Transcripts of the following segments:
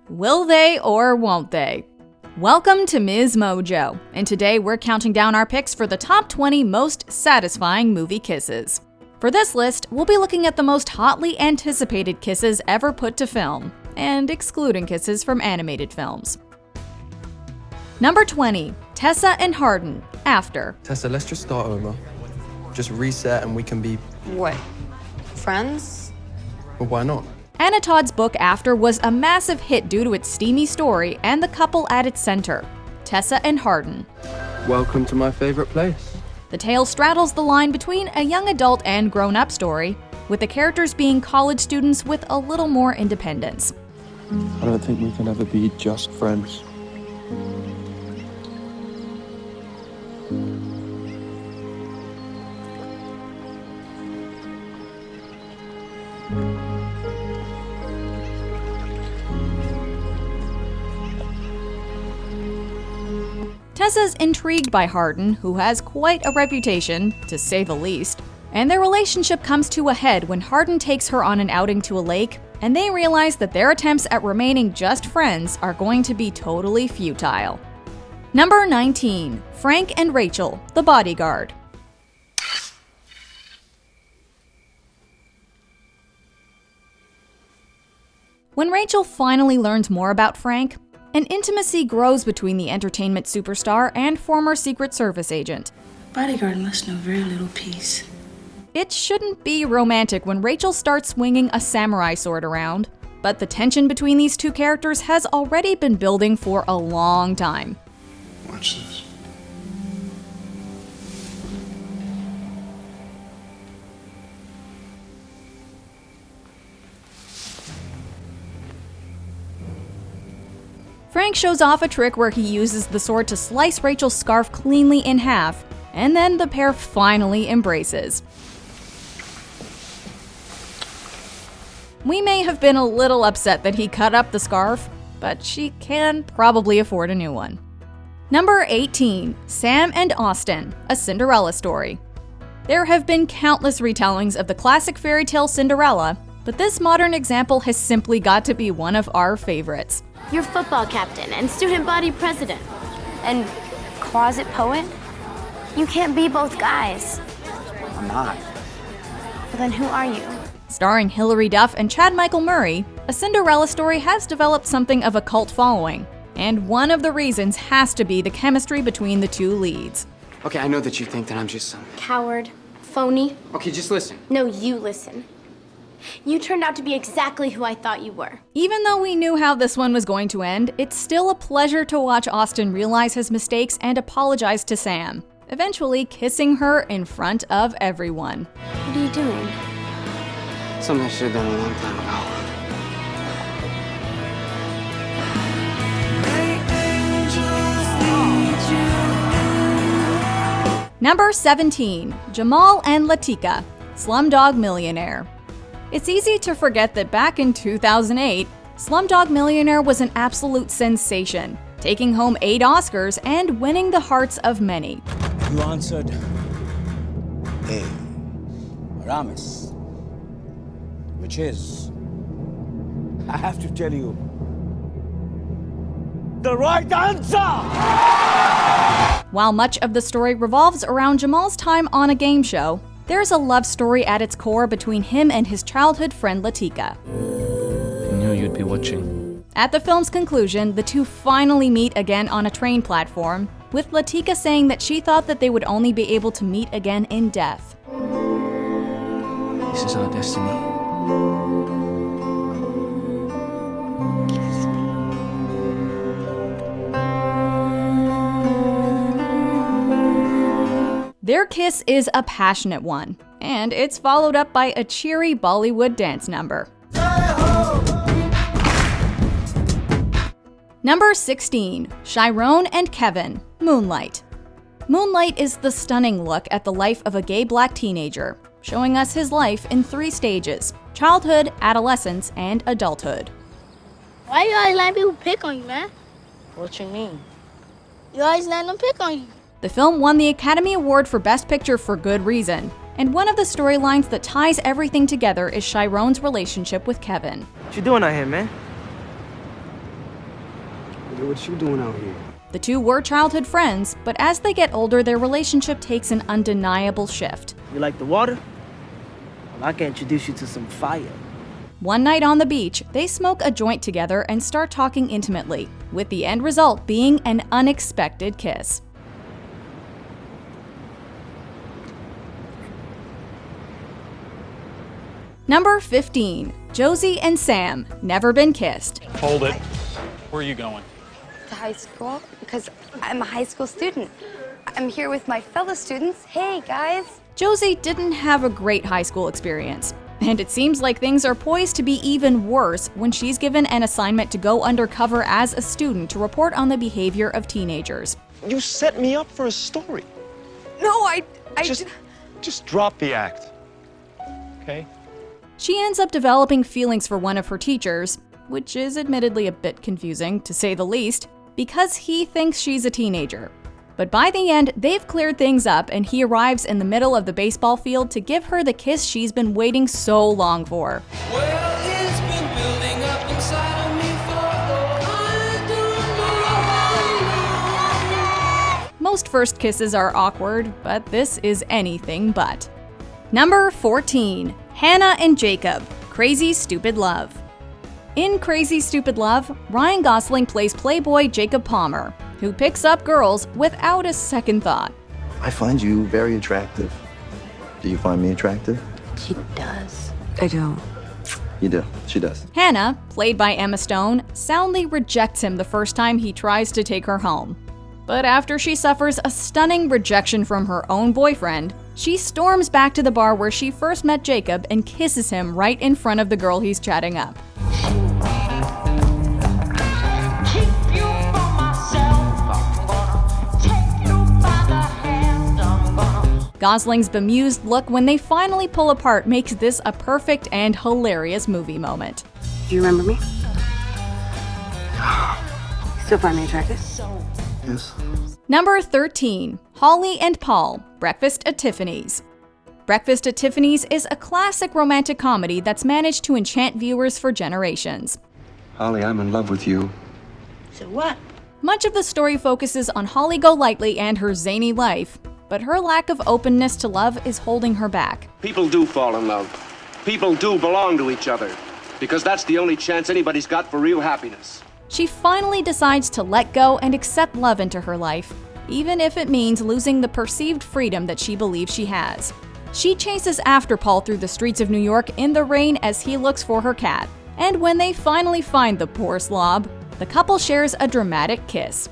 Will they or won't they? Welcome to MsMojo, and today we're counting down our picks for the top 20 most satisfying movie kisses. For this list, we'll be looking at the most hotly anticipated kisses ever put to film, and excluding kisses from animated films. Number 20, Tessa and Hardin, After. Tessa, let's just start over. Just reset and we can be... What? Friends? Well, why not? Anna Todd's book After was a massive hit due to its steamy story and the couple at its center, Tessa and Hardin. Welcome to my favorite place. The tale straddles the line between a young adult and grown-up story, with the characters being college students with a little more independence. I don't think we can ever be just friends. Tessa's intrigued by Hardin, who has quite a reputation, to say the least, and their relationship comes to a head when Hardin takes her on an outing to a lake, and they realize that their attempts at remaining just friends are going to be totally futile. Number 19, Frank and Rachel, The Bodyguard. When Rachel finally learns more about Frank, an intimacy grows between the entertainment superstar and former Secret Service agent. Bodyguard must know very little peace. It shouldn't be romantic when Rachel starts swinging a samurai sword around, but the tension between these two characters has already been building for a long time. Watch this. Frank shows off a trick where he uses the sword to slice Rachel's scarf cleanly in half, and then the pair finally embraces. We may have been a little upset that he cut up the scarf, but she can probably afford a new one. Number 18, Sam and Austin, A Cinderella Story. There have been countless retellings of the classic fairy tale Cinderella, but this modern example has simply got to be one of our favorites. You're football captain and student body president. And closet poet? You can't be both guys. I'm not. Well, then who are you? Starring Hilary Duff and Chad Michael Murray, A Cinderella Story has developed something of a cult following, and one of the reasons has to be the chemistry between the two leads. Okay, I know that you think that I'm just some... Coward. Phony. Okay, just listen. No, you listen. You turned out to be exactly who I thought you were. Even though we knew how this one was going to end, it's still a pleasure to watch Austin realize his mistakes and apologize to Sam, eventually kissing her in front of everyone. What are you doing? Something I should have done a long time ago. Number 17, Jamal and Latika, Slumdog Millionaire. It's easy to forget that back in 2008, Slumdog Millionaire was an absolute sensation, taking home 8 Oscars and winning the hearts of many. You answered A. Aramis, which is, I have to tell you, the right answer! While much of the story revolves around Jamal's time on a game show, there's a love story at its core between him and his childhood friend Latika. I knew you'd be watching. At the film's conclusion, the two finally meet again on a train platform, with Latika saying that she thought that they would only be able to meet again in death. This is our destiny. Their kiss is a passionate one, and it's followed up by a cheery Bollywood dance number. Number 16, Chiron and Kevin, Moonlight. Moonlight is the stunning look at the life of a gay black teenager, showing us his life in 3 stages: childhood, adolescence, and adulthood. Why you always letting people pick on you, man? What you mean? You always letting them pick on you. The film won the Academy Award for Best Picture for good reason, and one of the storylines that ties everything together is Chiron's relationship with Kevin. What you doing out here, man? Hey, what you doing out here? The two were childhood friends, but as they get older, their relationship takes an undeniable shift. You like the water? Well, I can introduce you to some fire. One night on the beach, they smoke a joint together and start talking intimately, with the end result being an unexpected kiss. Number 15. Josie and Sam, Never Been Kissed. Hold it. Where are you going? To high school because I'm a high school student. I'm here with my fellow students. Hey, guys. Josie didn't have a great high school experience, and it seems like things are poised to be even worse when she's given an assignment to go undercover as a student to report on the behavior of teenagers. You set me up for a story. No, I just drop the act, okay? She ends up developing feelings for one of her teachers, which is admittedly a bit confusing, to say the least, because he thinks she's a teenager. But by the end, they've cleared things up and he arrives in the middle of the baseball field to give her the kiss she's been waiting so long for. Well, it's been building up inside of me for Most first kisses are awkward, but this is anything but. Number 14. Hannah and Jacob, Crazy Stupid Love. In Crazy Stupid Love, Ryan Gosling plays playboy Jacob Palmer, who picks up girls without a second thought. I find you very attractive. Do you find me attractive? She does. I don't. You do. She does. Hannah, played by Emma Stone, soundly rejects him the first time he tries to take her home. But after she suffers a stunning rejection from her own boyfriend, she storms back to the bar where she first met Jacob and kisses him right in front of the girl he's chatting up. Gosling's bemused look when they finally pull apart makes this a perfect and hilarious movie moment. Do you remember me? Still find me attractive? Yes. Number 13. Holly and Paul, Breakfast at Tiffany's. Breakfast at Tiffany's is a classic romantic comedy that's managed to enchant viewers for generations. Holly, I'm in love with you. So what? Much of the story focuses on Holly Golightly and her zany life, but her lack of openness to love is holding her back. People do fall in love. People do belong to each other, because that's the only chance anybody's got for real happiness. She finally decides to let go and accept love into her life, even if it means losing the perceived freedom that she believes she has. She chases after Paul through the streets of New York in the rain as he looks for her cat. And when they finally find the poor slob, the couple shares a dramatic kiss.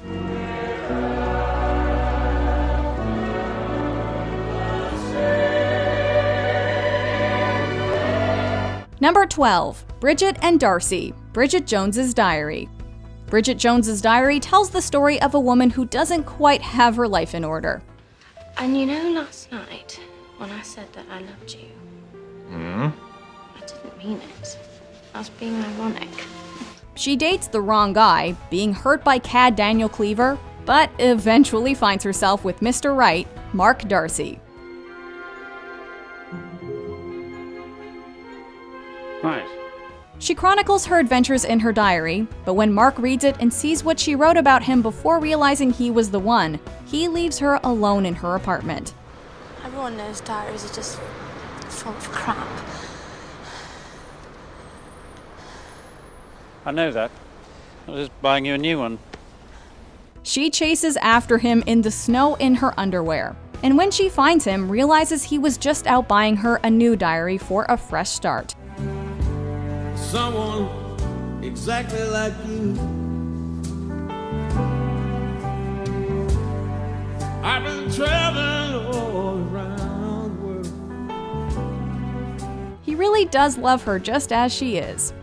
Number 12. Bridget and Darcy, Bridget Jones's Diary. Bridget Jones's Diary tells the story of a woman who doesn't quite have her life in order. And you know, last night, when I said that I loved you, I didn't mean it. I was being ironic. She dates the wrong guy, being hurt by Cad Daniel Cleaver, but eventually finds herself with Mr. Right, Mark Darcy. Right. She chronicles her adventures in her diary, but when Mark reads it and sees what she wrote about him before realizing he was the one, he leaves her alone in her apartment. Everyone knows diaries are just full of crap. I know that. I was just buying you a new one. She chases after him in the snow in her underwear, and when she finds him, realizes he was just out buying her a new diary for a fresh start. someone exactly like you. I've been traveling all around the world. He really does love her just as she is.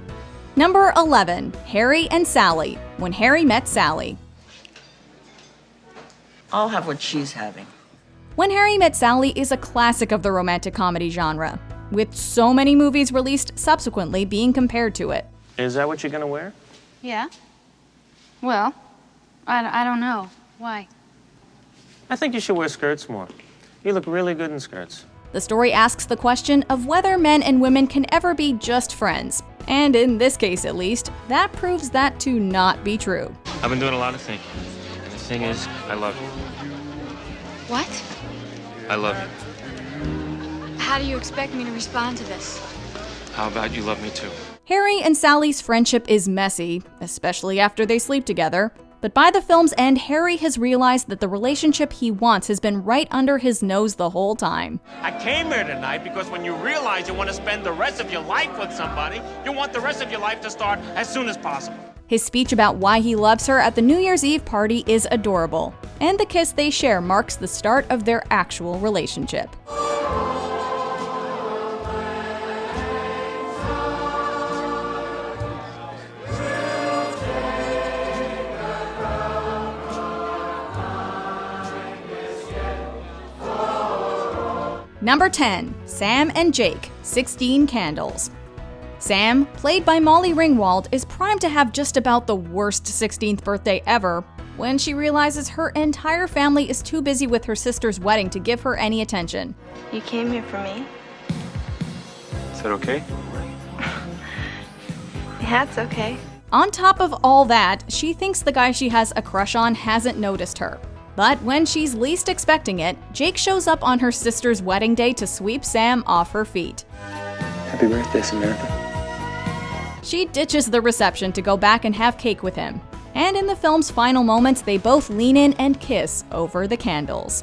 Number 11, Harry and Sally, When Harry Met Sally. I'll have what she's having. When Harry Met Sally is a classic of the romantic comedy genre, with so many movies released subsequently being compared to it. Is that what you're gonna wear? Yeah. Well, I don't know. Why? I think you should wear skirts more. You look really good in skirts. The story asks the question of whether men and women can ever be just friends. And in this case at least, that proves that to not be true. I've been doing a lot of thinking. And the thing is, I love you. What? I love you. How do you expect me to respond to this? How about you love me too? Harry and Sally's friendship is messy, especially after they sleep together. But by the film's end, Harry has realized that the relationship he wants has been right under his nose the whole time. I came here tonight because when you realize you want to spend the rest of your life with somebody, you want the rest of your life to start as soon as possible. His speech about why he loves her at the New Year's Eve party is adorable, and the kiss they share marks the start of their actual relationship. Number 10, Sam and Jake, 16 Candles. Sam, played by Molly Ringwald, is primed to have just about the worst 16th birthday ever when she realizes her entire family is too busy with her sister's wedding to give her any attention. You came here for me? Is that okay? Yeah, it's okay. On top of all that, she thinks the guy she has a crush on hasn't noticed her. But when she's least expecting it, Jake shows up on her sister's wedding day to sweep Sam off her feet. Happy birthday, Samantha. She ditches the reception to go back and have cake with him. And in the film's final moments, they both lean in and kiss over the candles.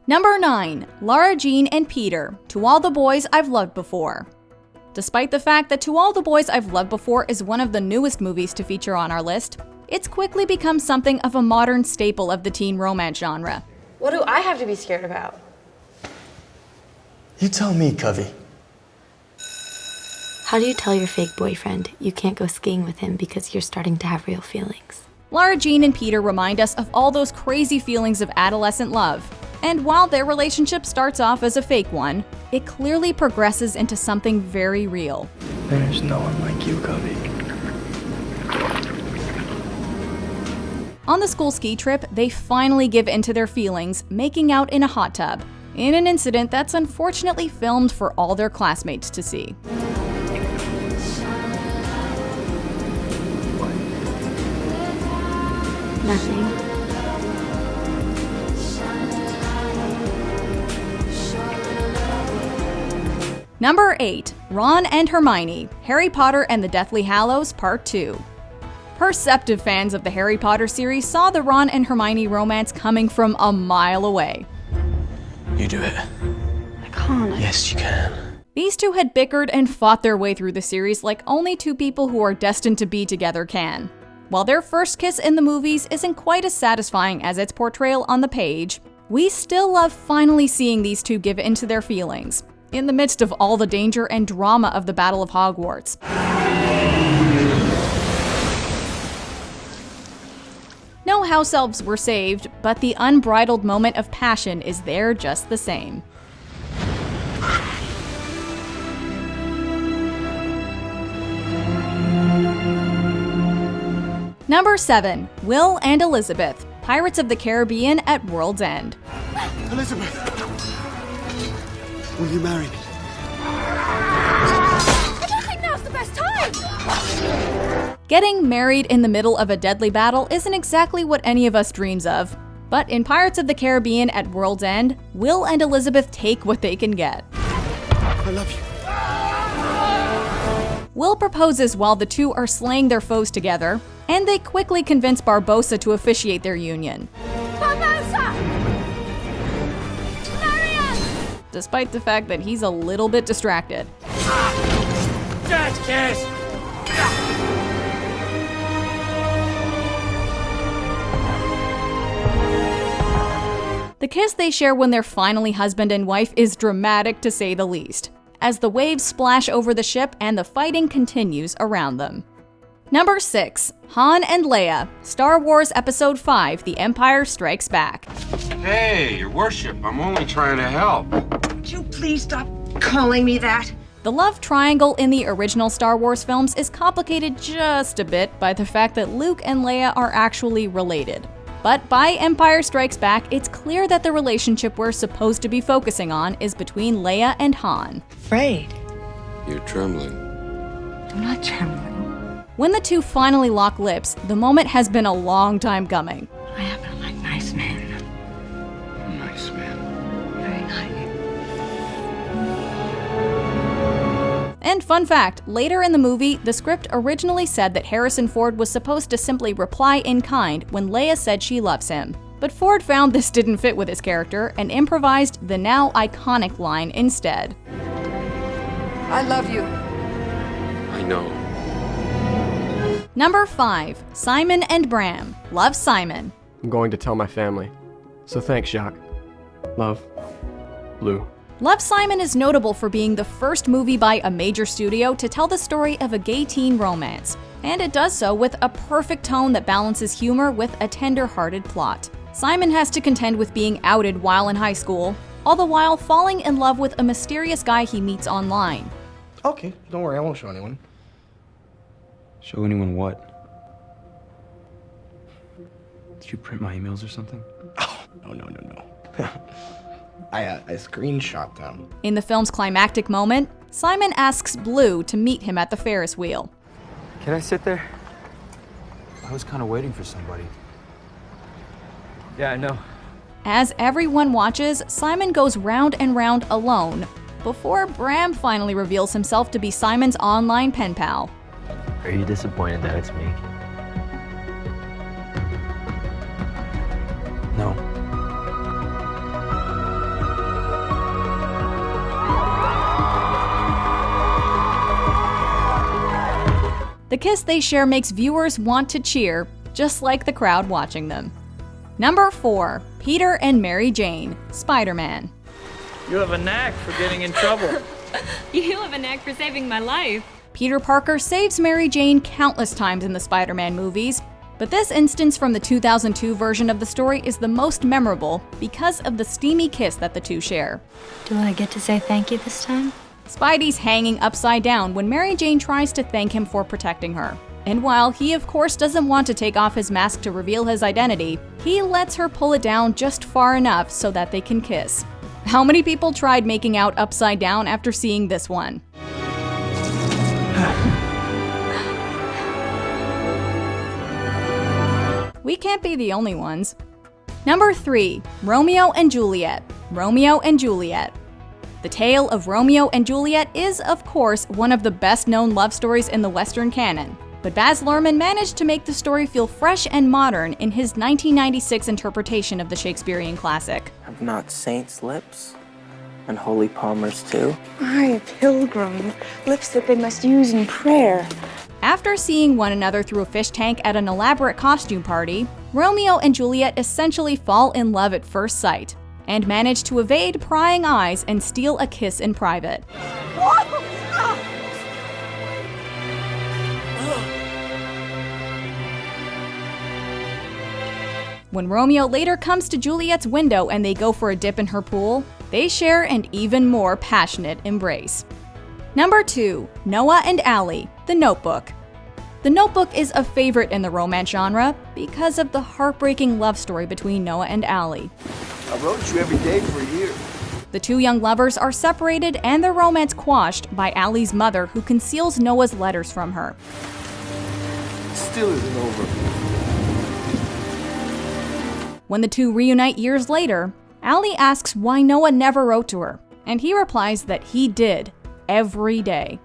Number 9, Lara Jean and Peter, To All the Boys I've Loved Before. Despite the fact that To All the Boys I've Loved Before is one of the newest movies to feature on our list, it's quickly become something of a modern staple of the teen romance genre. What do I have to be scared about? You tell me, Covey. How do you tell your fake boyfriend you can't go skiing with him because you're starting to have real feelings? Lara Jean and Peter remind us of all those crazy feelings of adolescent love. And while their relationship starts off as a fake one, it clearly progresses into something very real. There's no one like you, Covey. On the school ski trip, they finally give into their feelings, making out in a hot tub, in an incident that's unfortunately filmed for all their classmates to see. Nothing. Number 8, Ron and Hermione, Harry Potter and the Deathly Hallows Part 2. Perceptive fans of the Harry Potter series saw the Ron and Hermione romance coming from a mile away. You do it. I can't. Yes, you can. These two had bickered and fought their way through the series like only two people who are destined to be together can. While their first kiss in the movies isn't quite as satisfying as its portrayal on the page, we still love finally seeing these two give into their feelings, in the midst of all the danger and drama of the Battle of Hogwarts. No house elves were saved, but the unbridled moment of passion is there just the same. Number 7, Will and Elizabeth, Pirates of the Caribbean at World's End. Elizabeth! Will you marry me? I don't think now's the best time! Getting married in the middle of a deadly battle isn't exactly what any of us dreams of. But in Pirates of the Caribbean at World's End, Will and Elizabeth take what they can get. I love you. Will proposes while the two are slaying their foes together, and they quickly convince Barbossa to officiate their union. Barbossa! Marry us! Despite the fact that he's a little bit distracted. Just kiss! The kiss they share when they're finally husband and wife is dramatic to say the least, as the waves splash over the ship and the fighting continues around them. Number 6, Han and Leia, Star Wars Episode 5, The Empire Strikes Back. Hey, your worship, I'm only trying to help. Would you please stop calling me that? The love triangle in the original Star Wars films is complicated just a bit by the fact that Luke and Leia are actually related. But by Empire Strikes Back, it's clear that the relationship we're supposed to be focusing on is between Leia and Han. Afraid? You're trembling. I'm not trembling. When the two finally lock lips, the moment has been a long time coming. I happen to like nice men. Nice man. Very nice. And fun fact, later in the movie, the script originally said that Harrison Ford was supposed to simply reply in kind when Leia said she loves him. But Ford found this didn't fit with his character and improvised the now iconic line instead. I love you. I know. Number 5. Simon and Bram. Love, Simon. I'm going to tell my family. So thanks, Jacques. Love, Blue. Love, Simon is notable for being the first movie by a major studio to tell the story of a gay teen romance. And it does so with a perfect tone that balances humor with a tender-hearted plot. Simon has to contend with being outed while in high school, all the while falling in love with a mysterious guy he meets online. Okay, don't worry, I won't show anyone. Show anyone what? Did you print my emails or something? Oh, no. I screenshot them. In the film's climactic moment, Simon asks Blue to meet him at the Ferris wheel. Can I sit there? I was kind of waiting for somebody. Yeah, I know. As everyone watches, Simon goes round and round alone, before Bram finally reveals himself to be Simon's online pen pal. Are you disappointed that it's me? No. The kiss they share makes viewers want to cheer, just like the crowd watching them. Number 4. Peter and Mary Jane. Spider-Man. You have a knack for getting in trouble. You have a knack for saving my life. Peter Parker saves Mary Jane countless times in the Spider-Man movies, but this instance from the 2002 version of the story is the most memorable because of the steamy kiss that the two share. Do I get to say thank you this time? Spidey's hanging upside down when Mary Jane tries to thank him for protecting her. And while he of course doesn't want to take off his mask to reveal his identity, he lets her pull it down just far enough so that they can kiss. How many people tried making out upside down after seeing this one? We can't be the only ones. Number 3. Romeo and Juliet. Romeo and Juliet. The tale of Romeo and Juliet is, of course, one of the best-known love stories in the Western canon. But Baz Luhrmann managed to make the story feel fresh and modern in his 1996 interpretation of the Shakespearean classic. Have not saints' lips, and holy palmers too? I, pilgrim, lips that they must use in prayer. After seeing one another through a fish tank at an elaborate costume party, Romeo and Juliet essentially fall in love at first sight, and manage to evade prying eyes and steal a kiss in private. When Romeo later comes to Juliet's window and they go for a dip in her pool, they share an even more passionate embrace. Number 2. Noah and Allie. The Notebook. The Notebook is a favorite in the romance genre because of the heartbreaking love story between Noah and Allie. I wrote you every day for a year. The two young lovers are separated and their romance quashed by Allie's mother, who conceals Noah's letters from her. It still isn't over. When the two reunite years later, Allie asks why Noah never wrote to her, and he replies that he did, every day.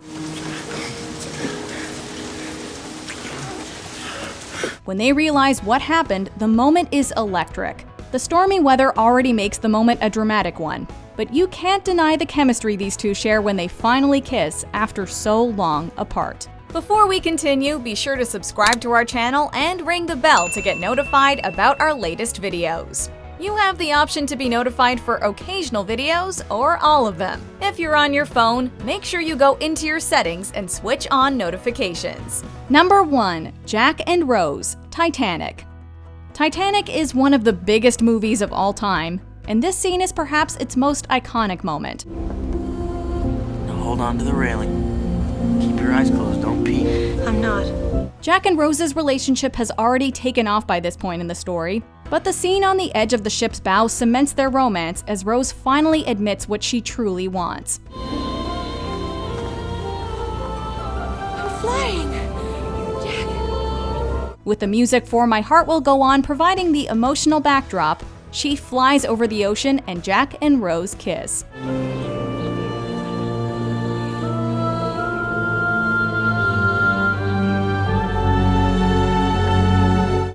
When they realize what happened, the moment is electric. The stormy weather already makes the moment a dramatic one, but you can't deny the chemistry these two share when they finally kiss after so long apart. Before we continue, be sure to subscribe to our channel and ring the bell to get notified about our latest videos. You have the option to be notified for occasional videos or all of them. If you're on your phone, make sure you go into your settings and switch on notifications. Number 1. Jack and Rose. Titanic. Titanic is one of the biggest movies of all time, and this scene is perhaps its most iconic moment. Now hold on to the railing. Keep your eyes closed, don't peek. I'm not. Jack and Rose's relationship has already taken off by this point in the story, But the scene on the edge of the ship's bow cements their romance as Rose finally admits what she truly wants. I'm flying! With the music for My Heart Will Go On providing the emotional backdrop, she flies over the ocean and Jack and Rose kiss.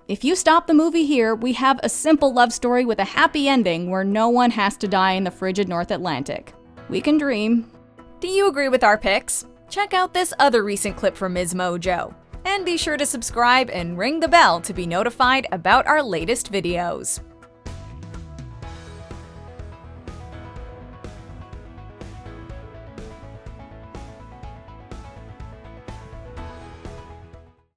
If you stop the movie here, we have a simple love story with a happy ending where no one has to die in the frigid North Atlantic. We can dream. Do you agree with our picks? Check out this other recent clip from MsMojo. And be sure to subscribe and ring the bell to be notified about our latest videos.